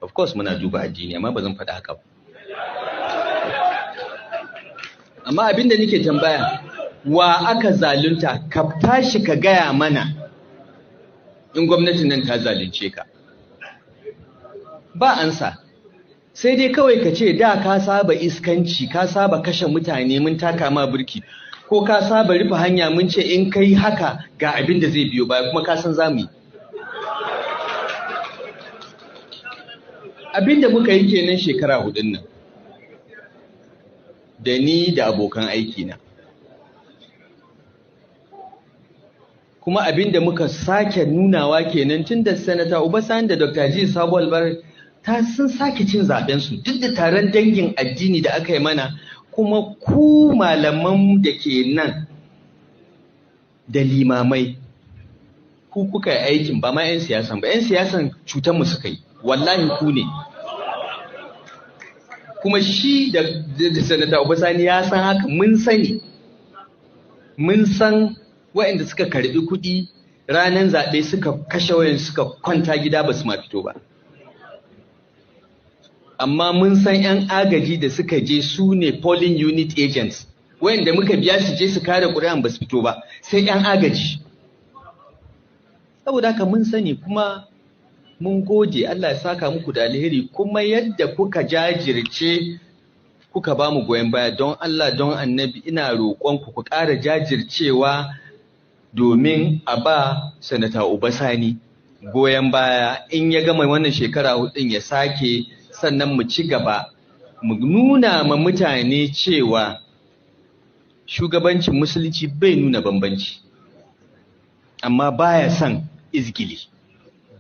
of course muna duba addini amma ba zan faɗa haka ba. Amma abin da nake tambaya, wa aka zalunta? Ka tashi ka gaya mana in gwamnatin nan ta zalunce ka. Ba ansa. Sai dai kawai ka ce da ka saba iskanci, ka saba kashe mutane mun taka ma burki, ko ka saba rufe hanya mun ce in kai haka ga abin da zai biyo baya, kuma ka san za mu yi. Abin da muka yi kenan shekara 4 nan, da ni da abokan aikina. Kuma abin da muka sake nunawa kenan tun da Sanata Obasani da Dr. Ji Sabo Albar sun sake cin zaɓensu duk da taron dangin addini da aka yi mana, kuma ku malaman da ke nan da limamai ku kuka yi aikin, ba ma 'yan siyasan ba. 'Yan siyasan cutanmu suka yi, wallahi ku ne. Kuma shi da Sanata Obasani ya san haka, mun sani. Mun san waɗanda suka karɓi kuɗi ranar zaɓe suka kashe wayan suka kwanta gida ba su ma fito ba. Amma mun san 'yan agaji da suka je su ne polling unit agents, wayanda muka biya su je su kare ƙuri'an ba su fito ba, sai 'yan agaji. Saboda haka mun sani, kuma mun gode, Allah ya saka muku da alheri, kuma yadda kuka jajirce kuka ba mu goyon baya, don Allah don Annabi ina roƙonku ku ƙara jajircewa domin a ba Sanata Obasani goyon baya. In ya gama wannan shekara 4 ya sake, sannan mu ci gaba mu nuna ma mutane cewa shugabancin musulunci bai nuna bambanci, amma baya son izgili,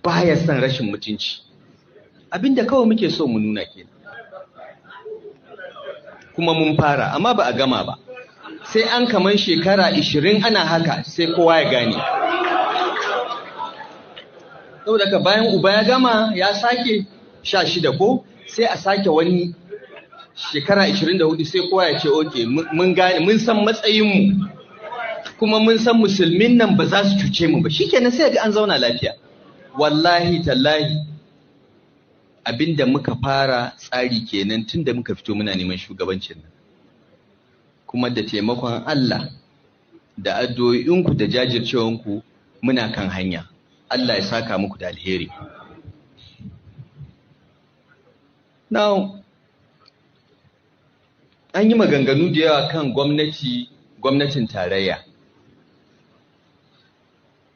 baya son rashin mutunci. Abinda kawai muke so mu nuna kenan. Kuma mun fara, amma ba a gama ba. Sai an kaman shekara 20 ana haka, sai kowa ya gane. Saboda ka bayan uba ya gama ya sake 16 ko, sai a sake wani shekara 24, sai kowa ya ce okay, mun gane, mun san matsayinmu, kuma mun san musulmin nan ba za su cuce mu ba. Shikenan sai ga an zauna lafiya. Wallahi tallahi abinda muka fara tsari kenan tunda muka fito muna neman shugabancin nan, kuma da taimakon Allah da addu'o'inku da jajircewanku muna kan hanya. Allah ya saka muku da alheri. Now, an yi maganganu da yawa kan gwamnatin tarayya.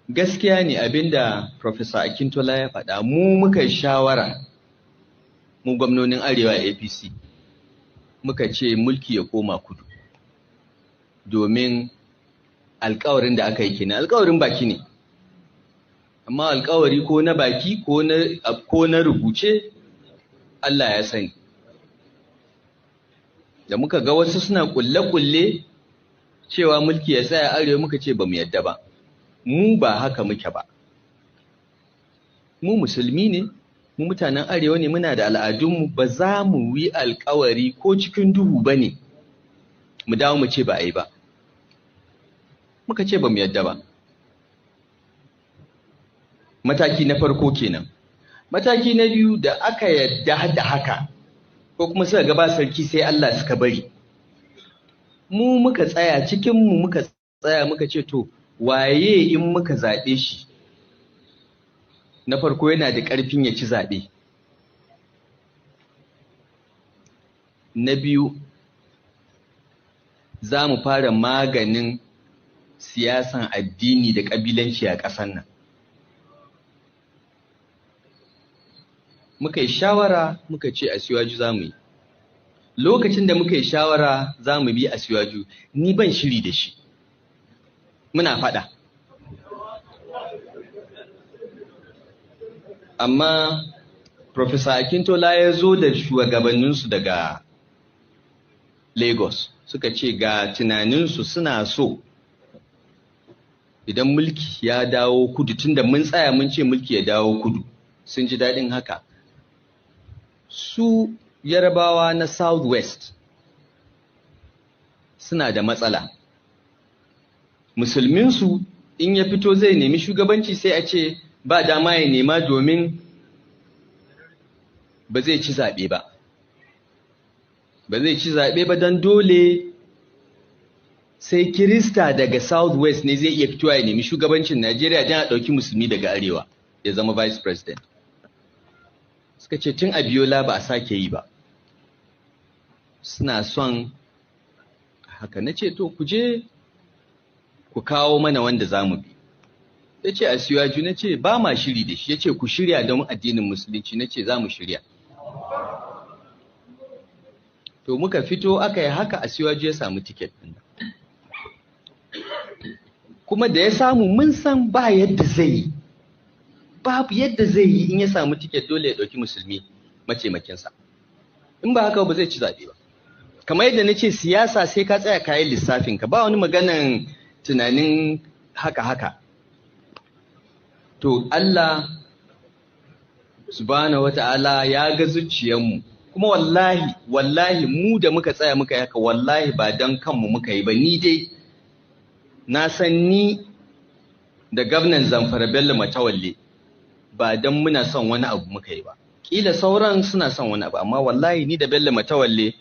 Gaskiya ne abinda Professor Akintola ya faɗa, mu muka shawara, mu gwamnonin Arewa APC, muka ce mulki ya koma kudu, domin alkawarin da aka yi kenan. Alkawarin baki ne, amma alkawari ko na baki ko na rubuce Allah ya sani. Da muka ga wasu suna kulle-kulle cewa mulki ya tsaya Arewa, muka ce ba mu yadda ba. Mu ba haka muke ba. Mu musulmi ne, mu mutanen Arewa ne, muna da al'adunmu, ba za mu yi alkawari ko cikin duhu ba ne mu dawo mu ce ba a yi ba. Muka ce ba mu yadda ba. Mataki na farko kenan. Mataki na biyu, da aka yadda da haka, ko kuma suka gaba sarki sai Allah suka bari, mu muka tsaya cikinmu, muka tsaya muka ce to waye in muka zaɓe shi na farko yana da ƙarfin ya ci zaɓe, na biyu za mu fara maganin siyasan addini da ƙabilanci a ƙasar nan. Muka yi shawara muka ce Asiwaju za mu yi. Lokacin da muka yi shawara za mu bi Asiwaju, ni ban shiri da shi, muna faɗa. Amma Professor Akintola ya zo da shugabanninsu daga Lagos, suka ce ga tunaninsu, suna so idan mulki ya dawo kudu, tunda mun tsaya mun ce mulki ya dawo kudu, sun ji daɗin haka. Su Yarabawa na Southwest suna da matsala. Musulminsu in ya fito zai nemi shugabanci sai a ce ba dama ya nema domin ba zai ci zaɓe ba. Ba zai ci zaɓe ba don dole sai Kirista daga Southwest ne zai iya fitowa ya nemi shugabancin Najeriya don a ɗauki musulmi daga Arewa ya zama Vice President. Suka ce tun Abiola ba a sake yi ba. Suna son haka. Na ce to ku je ku kawo mana wanda za mu bi. Ya ce Asiwaju. Na ce ba ma shiri da shi. Ya ce ku shirya don addinin musulunci. Na ce za mu shirya. To muka fito aka yi haka, Asiwaju ya samu tiket ɗin. Kuma da ya samu mun san ba yadda zai yi. Babu yadda zai yi in ya samu tiket dole ya ɗauki musulmi mataimakinsa. In ba haka ba zai ci zaɓe ba. Kamar yadda na ce siyasa sai ka tsaya kayan lissafinka, ba wani maganan tunanin haka. To Allah subhanahu wata'ala ya ga zuciyarmu, kuma wallahi mu da muka tsaya muka yi haka, wallahi ba don kanmu muka yi ba. Ni dai na san ni da gwamnan Zamfara Bello Matawalle ba don muna son wani abu muka yi ba. Kila sauran suna son wani abu, amma wallahi ni da Bello Matawalle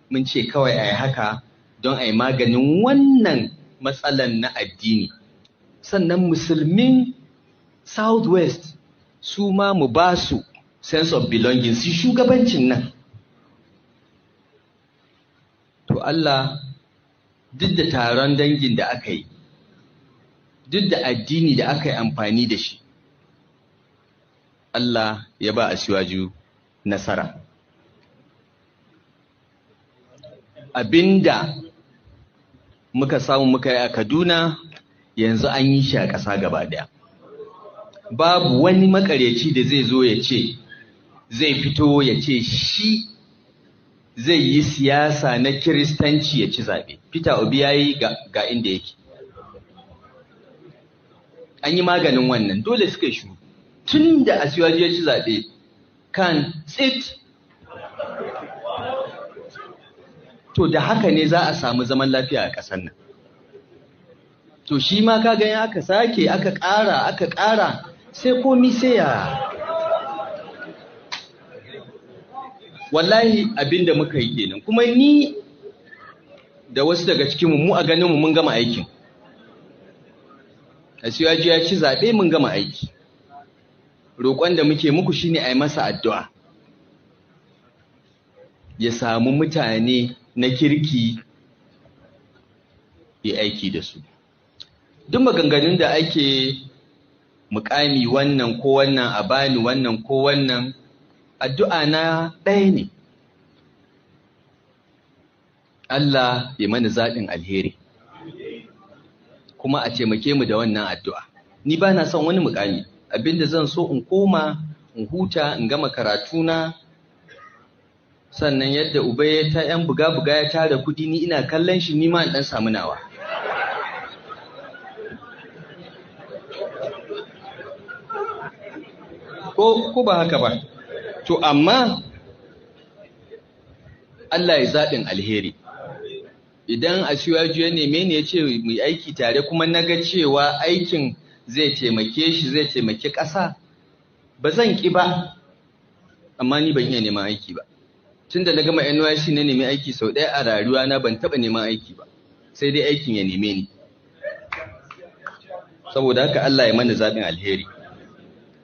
mun ce kawai a yi haka don a yi maganin wannan matsalan na addini. Sannan musulmin Southwest su ma mu ba su sense of belonging, su shugabancin nan. To Allah, duk da taron dangin da aka yi, duk da addini da aka yi amfani da shi, Allah ya ba Asiwaju nasara. Abinda muka samu muka yi a Kaduna yanzu an yi shi a ƙasa gaba ɗaya. Babu wani makaryaci da zai zo ya ce zai fito ya ce shi zai yi siyasa na Kiristanci ya ci zaɓe. Peter Obi ya yi ga inda yake. An yi maganin wannan, dole suka yi shuru. Tun da Asiwaju ya ci zaɓe kan tsit. To da haka ne za a samu zaman lafiya a ƙasar nan. To shi ma ka gani aka sake aka ƙara sai komi sai ya. Wallahi abinda muka yi kenan. Kuma ni da wasu daga cikinmu mu a ganinmu mun gama aikin. Asiwaju ya ci zaɓe mun gama aiki. Roƙon da muke muku shine a yi masa addu'a. Ya samu mutane na kirki ya aiki da su. Duk maganganun da ake mukami wannan ko wannan a bani wannan ko wannan, addu'a na ɗaya ne. Allah ya mana zaɓin alheri. Kuma a taimake mu da wannan addu'a. Ni ba na son wani mukami. Abinda zan so in koma, in huta, in gama karatuna. Sannan yadda uba ya ta ‘yan buga-buga ya tara kudi, ni ina kallon shi, ni ma in ɗan samu nawa. Ko ba haka ba? To amma Allah ya zaɓin alheri. Idan Asiwaju ya neme ni ya ce mu yi aiki tare, kuma na ga cewa aikin zai taimake shi, zai taimaki ƙasa, ba zan ƙi ba, amma ni ban iya neman aiki ba. Tun da na gama NYC na nemi aiki sau ɗaya a rayuwa na, ban taɓa neman aiki ba, sai dai aikin ya neme ni. Saboda haka Allah ya mana zaɓin alheri.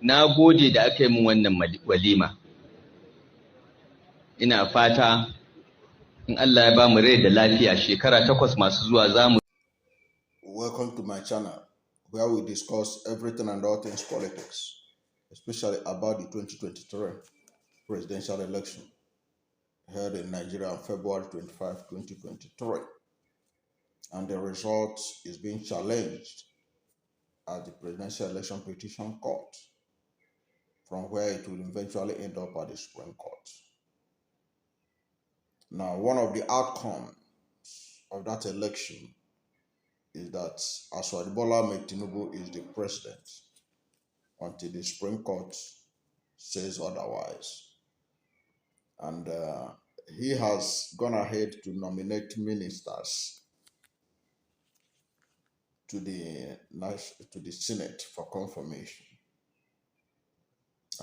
Na gode da aka yi min wannan walima. Ina fata in Allah ya ba mu rai da lafiya shekara 8 masu zuwa za mu. Welcome to my channel, where we discuss everything and all things politics, especially about the 2023 presidential election held in Nigeria on February 25, 2023. And the result is being challenged at the Presidential Election Petition Court, from where it will eventually end up at the Supreme Court. Now, one of the outcomes of that election is that Asiwaju Bola Ahmed Tinubu is the president until the Supreme Court says otherwise. And he has gone ahead to nominate ministers to the Senate for confirmation.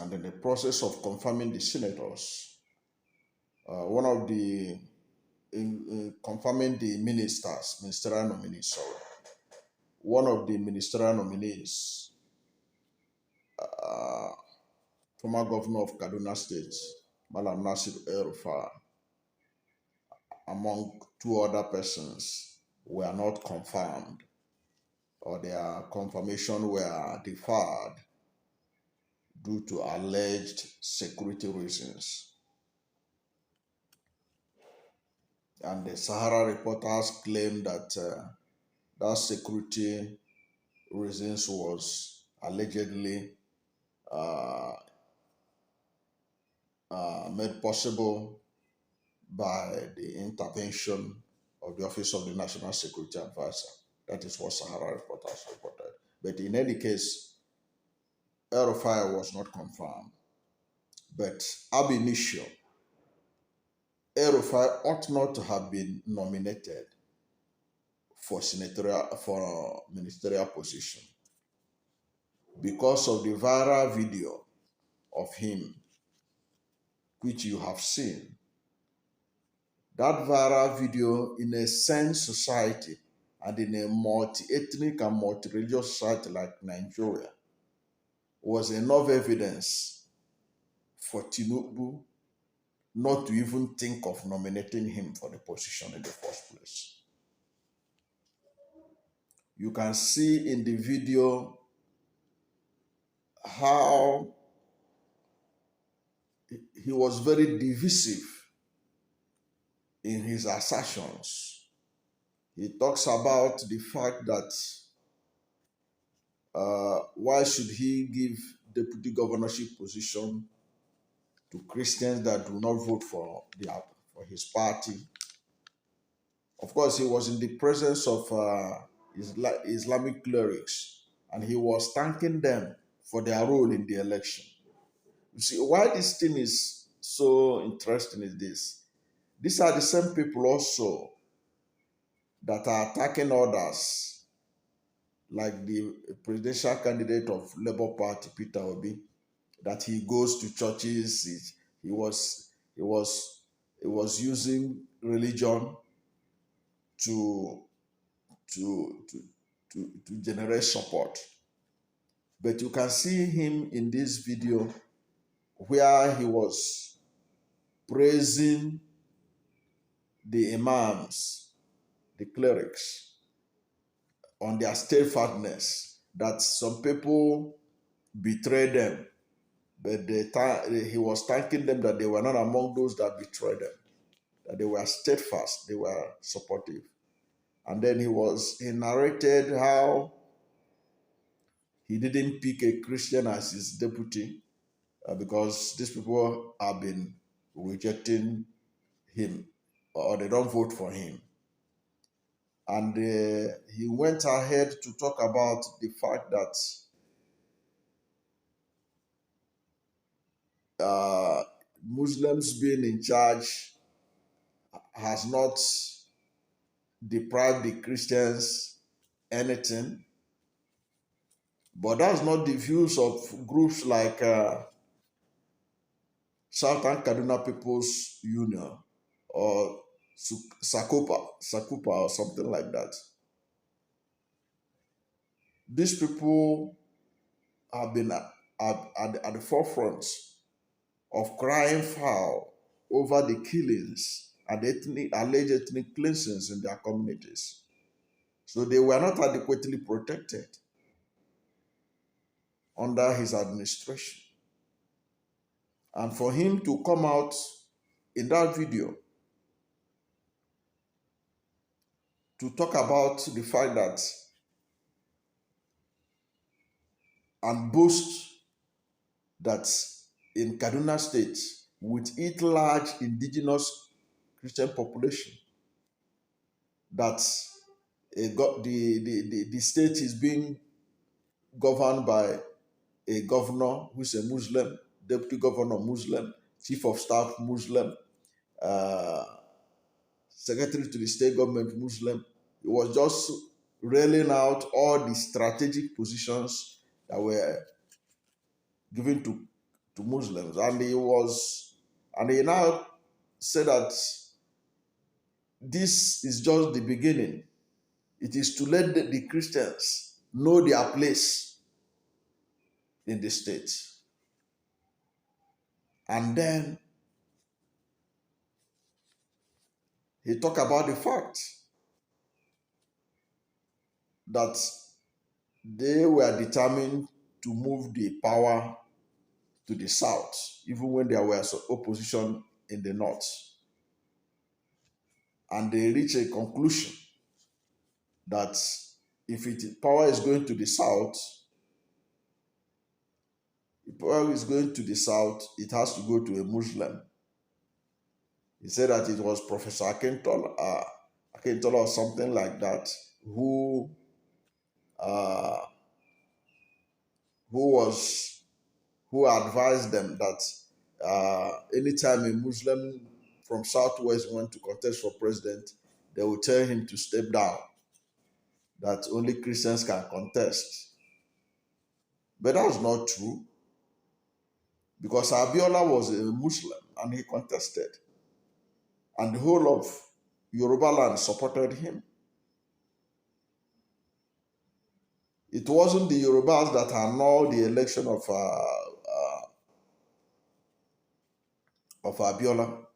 And in the process of confirming the senators, one of the in confirming the ministerial nominees, sorry. One of the ministerial nominees, former governor of Kaduna State, Malam Nasiru El-Rufai, among two other persons, were not confirmed, or their confirmation were deferred due to alleged security reasons. And the Sahara reporters claimed that that security reasons was allegedly made possible by the intervention of the Office of the National Security Advisor. That is what Sahara reporters reported. But in any case, El-Rufai was not confirmed. But ab initio, El-Rufai ought not to have been nominated for ministerial position because of the viral video of him, which you have seen. That viral video, in a sane society and in a multi-ethnic and multi-religious society like Nigeria, was enough evidence for Tinubu not to even think of nominating him for the position in the first place. You can see in the video how he was very divisive in his assertions. He talks about the fact that why should he give deputy governorship position to Christians that do not vote for his party. Of course, he was in the presence of Islamic clerics, and he was thanking them for their role in the election. You see, why this thing is so interesting is this. These are the same people also that are attacking others, like the presidential candidate of Labour Party, Peter Obi, that he goes to churches. He was using religion to generate support. But you can see him in this video where he was praising the imams, the clerics, on their steadfastness, that some people betrayed them, but he was thanking them that they were not among those that betrayed them, that they were steadfast, they were supportive. And then he narrated how he didn't pick a Christian as his deputy because these people have been rejecting him, or they don't vote for him. And he went ahead to talk about the fact that Muslims being in charge has not deprived the Christians anything. But that's not the views of groups like Southern Kaduna People's Union or Sakupa or something like that. These people have been at the forefront of crying foul over the killings and alleged ethnic cleansings in their communities. So they were not adequately protected under his administration. And for him to come out in that video to talk about the fact that and boast that in Kaduna State, with its large indigenous Christian population, that the state is being governed by a governor who is a Muslim, deputy governor Muslim, chief of staff Muslim, secretary to the state government Muslim. It was just railing out all the strategic positions that were given to to Muslims. And he now said that this is just the beginning. It is to let the Christians know their place in the state. And then he talked about the fact that they were determined to move the power to the south, even when there was opposition in the north. And they reached a conclusion that if power is going to the south, if power is going to the south, it has to go to a Muslim. He said that it was Professor Akintola or something like that, who advised them that anytime a Muslim from Southwest went to contest for president, they would tell him to step down, that only Christians can contest. But that was not true, because Abiola was a Muslim and he contested. And the whole of Yoruba land supported him. It wasn't the Yorubas that annulled the election of Abiola.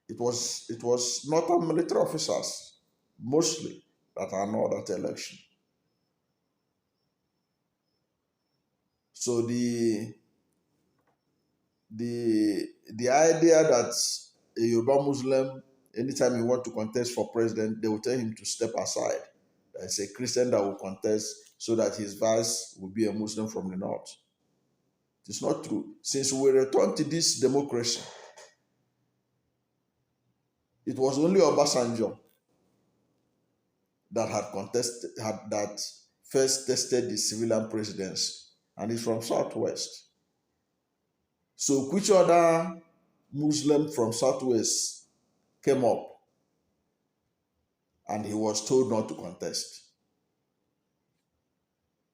It was northern military officers, mostly, that annulled that election. So the idea that a Yoruba Muslim, anytime he want to contest for president, they will tell him to step aside. There's a Christian that will contest so that his vice will be a Muslim from the north. It's not true. Since we returned to this democracy, it was only Obasanjo that that first tested the civilian presidency, and he's from Southwest. So which other Muslim from Southwest came up and he was told not to contest?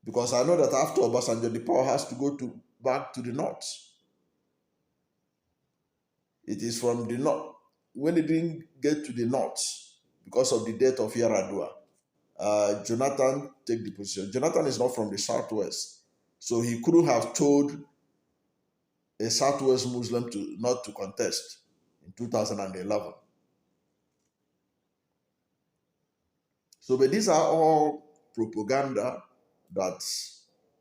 Because I know that after Obasanjo, the power has to go back to the north. It is from the north. When it didn't get to the north, because of the death of Yaradua, Jonathan take the position. Jonathan is not from the Southwest, so he couldn't have told a Southwest Muslim not to contest in 2011. So, but these are all propaganda that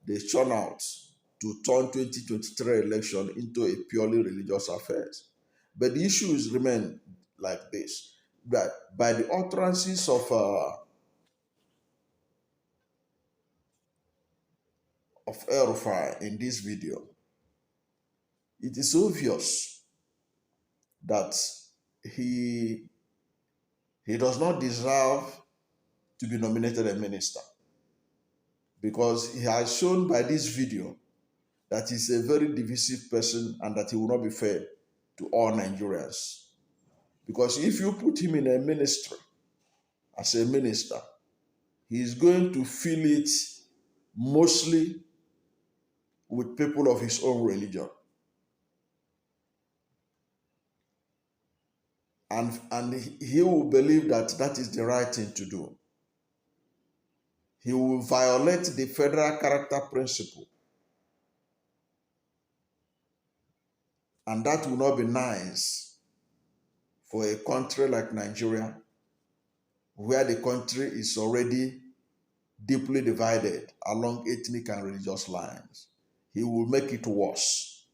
they churn out to turn 2023 election into a purely religious affair. But the issues remain like this: that by the utterances of El-Rufai in this video, it is obvious that he does not deserve to be nominated a minister, because he has shown by this video that he's a very divisive person and that he will not be fair to all Nigerians. Because if you put him in a ministry as a minister, he is going to fill it mostly with people of his own religion. And he will believe that that is the right thing to do. He will violate the federal character principle. And that will not be nice for a country like Nigeria, where the country is already deeply divided along ethnic and religious lines. He will make it worse.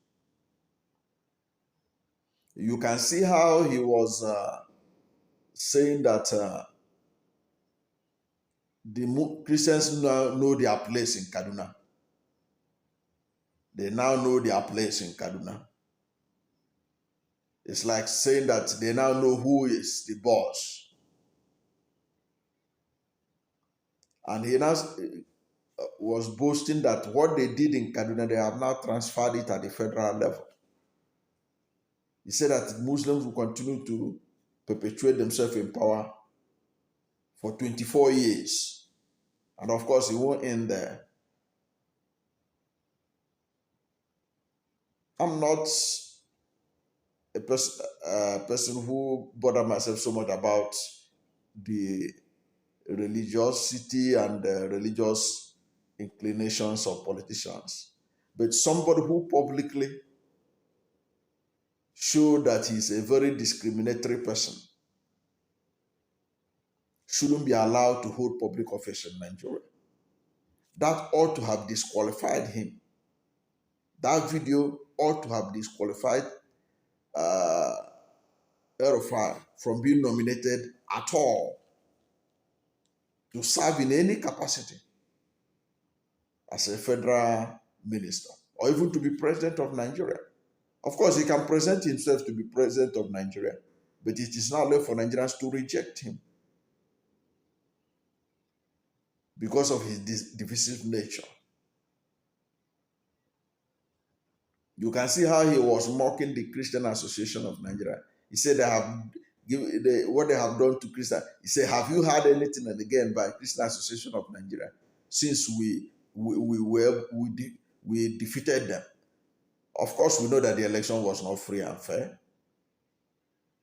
You can see how he was saying that the Christians now know their place in Kaduna. They now know their place in Kaduna. It's like saying that they now know who is the boss. And he now was boasting that what they did in Kaduna, they have now transferred it at the federal level. He said that Muslims will continue to perpetuate themselves in power for 24 years. And of course, it won't end there. I'm not a person who bother myself so much about the religiosity and religious inclinations of politicians, but somebody who publicly show that he's a very discriminatory person shouldn't be allowed to hold public office in Nigeria. That ought to have disqualified him. That video ought to have disqualified uh, El-Rufai from being nominated at all to serve in any capacity as a federal minister or even to be president of Nigeria. Of course, he can present himself to be president of Nigeria, but it is not left for Nigerians to reject him because of his divisive nature. You can see how he was mocking the Christian Association of Nigeria. He said what they have done to Christian. He said, "Have you heard anything again by Christian Association of Nigeria since we defeated them?" Of course, we know that the election was not free and fair.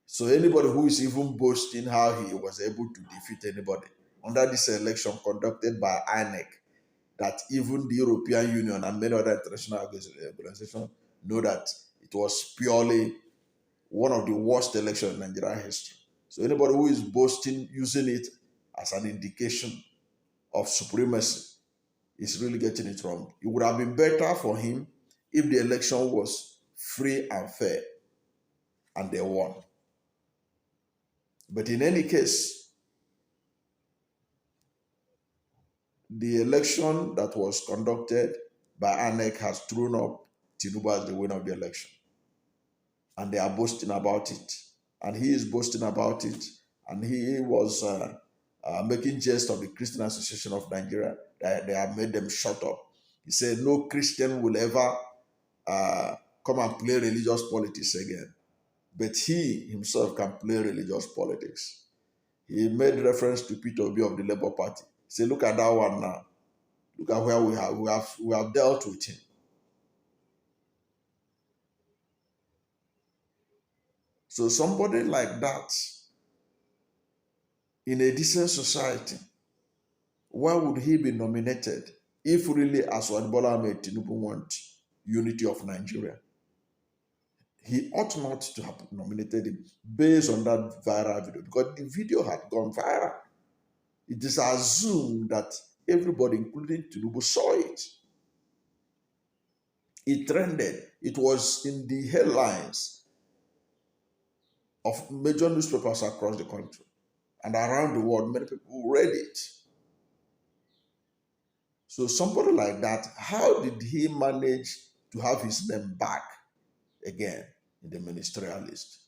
So anybody who is even boasting how he was able to defeat anybody under this election conducted by INEC, that even the European Union and many other international organizations know that it was purely one of the worst elections in Nigerian history. So anybody who is boasting using it as an indication of supremacy is really getting it wrong. It would have been better for him if the election was free and fair and they won. But in any case, the election that was conducted by INEC has thrown up Tinubu as the winner of the election. And they are boasting about it. And he is boasting about it. And he was making jest of the Christian Association of Nigeria that they have made them shut up. He said no Christian will ever come and play religious politics again. But he himself can play religious politics. He made reference to Peter Obi of the Labour Party. He said, look at that one now. Look at where we have dealt with him. So somebody like that, in a decent society, why would he be nominated if really Aswad Bola Ahmed Tinubu wants unity of Nigeria? He ought not to have nominated him based on that viral video, because the video had gone viral. It is assumed that everybody, including Tinubu, saw it. It trended. It was in the headlines of major newspapers across the country and around the world. Many people read it. So somebody like that, how did he manage to have his name back again in the ministerial list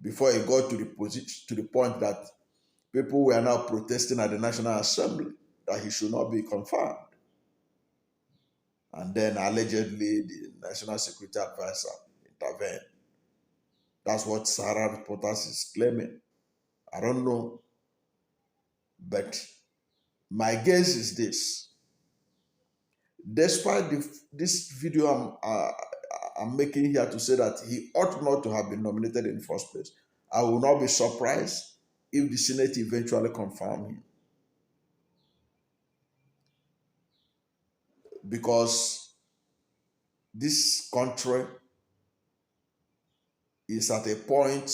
before he got to the point that people were now protesting at the National Assembly that he should not be confirmed? And then allegedly the National Security Advisor intervened. That's what Sahara Reporters is claiming. I don't know, but my guess is this. Despite this video I'm making here to say that he ought not to have been nominated in the first place, I will not be surprised if the Senate eventually confirm him. Because this country is at a point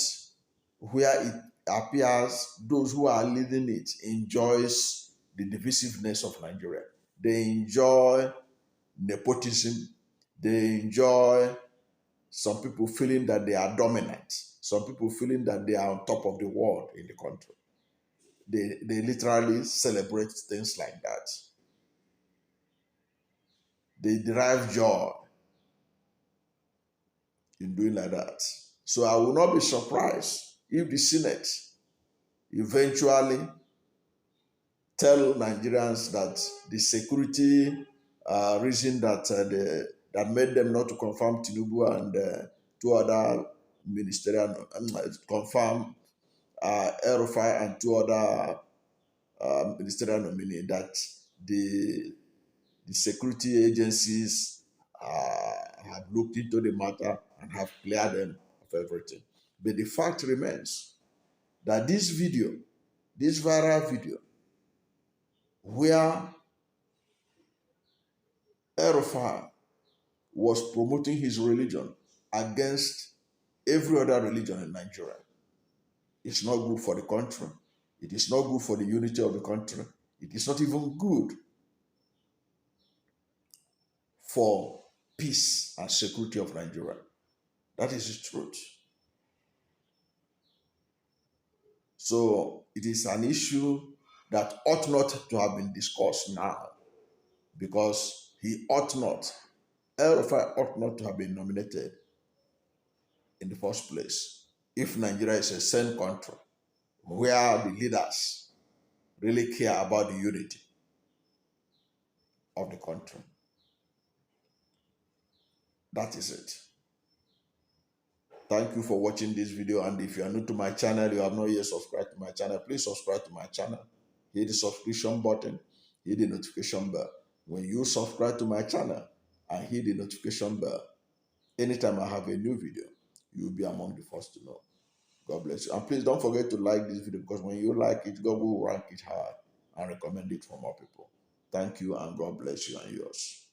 where it appears those who are leading it enjoys the divisiveness of Nigeria. They enjoy nepotism. They enjoy some people feeling that they are dominant. Some people feeling that they are on top of the world in the country. They literally celebrate things like that. They derive joy in doing like that. So I will not be surprised if the Senate eventually tell Nigerians that the security reason that made them not to confirm Tinubu and two other ministerial confirm El-Rufai and two other ministerial nominees, that the security agencies have looked into the matter and have cleared them of everything. But the fact remains that this video, this viral video, where El-Rufai was promoting his religion against every other religion in Nigeria, it's not good for the country. It is not good for the unity of the country. It is not even good for peace and security of Nigeria. That is the truth. So it is an issue that ought not to have been discussed now, because he ought not, El-Rufai ought not to have been nominated in the first place if Nigeria is a sane country where the leaders really care about the unity of the country. That is it. Thank you for watching this video, and if you are new to my channel, you have not yet subscribed to my channel, please subscribe to my channel. Hit the subscription button, hit the notification bell. When you subscribe to my channel and hit the notification bell, anytime I have a new video, you will be among the first to know. God bless you. And please don't forget to like this video, because when you like it, God will rank it high and recommend it for more people. Thank you, and God bless you and yours.